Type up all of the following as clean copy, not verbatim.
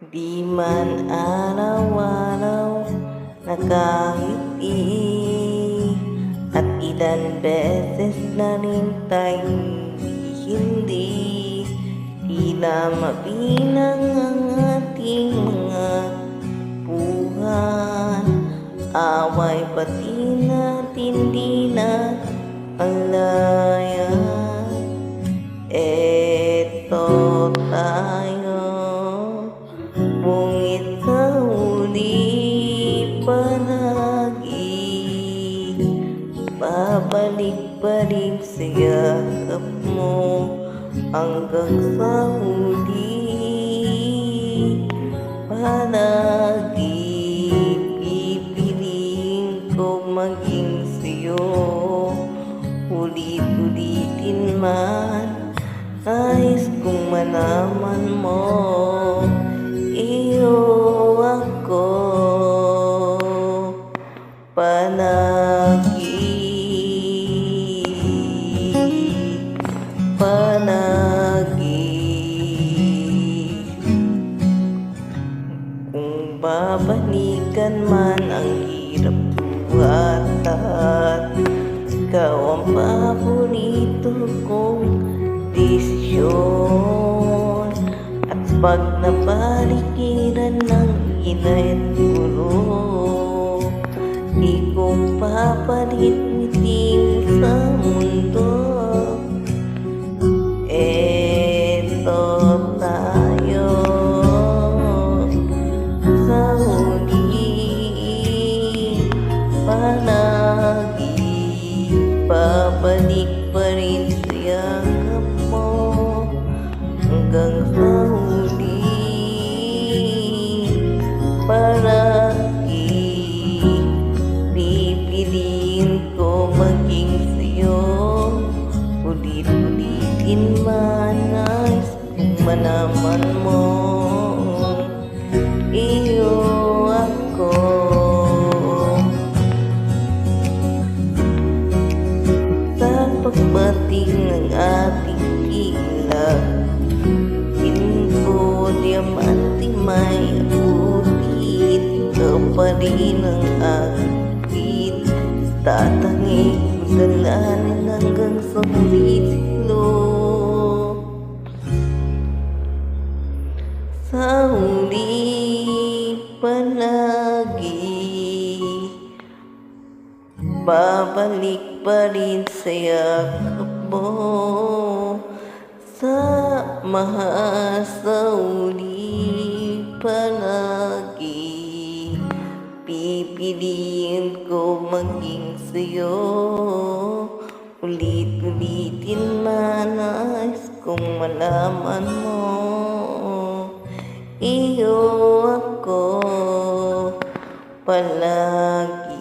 Di man araw-araw nakangiti, at ilan beses na rin tayo'y hindi. Tila mabilang ang ating mga puhan, away pati natin di na alayan. Eto tayo, bungit sa huli palagi, babalik pa rin sa yakap mo hanggang sa huli. Palagi pipiliin ko maging sa'yo, ulit-ulitin man. Nais kong malaman mo, iyo ako palagi, palagi. Kung babalikan man ang hirap buhatan, ikaw ang paborito kong desisyon. At pag napaligiran ng inay at gulo, di ko papalit ngiting sa mundo. Eto tayo sa huli palagi, babalik pa rin sa yakap mo hanggang sa huli. Palagi pipiliin ko maging sa'yo, ulit-ulitin man. Nais kong malaman mo, iyo ako sa pagbating ng ating ilag. Pinto diamante may ulit, ikaw pa rin ang aking tatanging dalanin hanggang sa huli silo. Sa huli palagi, babalik pa rin sa yakap mo. Sa mahal sa huli palagi, pipiliin ko maging sa'yo, ulit-ulitin man. Nais kong malaman mo, iyo ako palagi.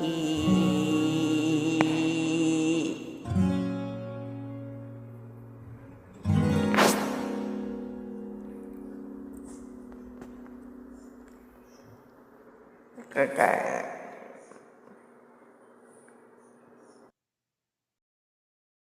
Kakak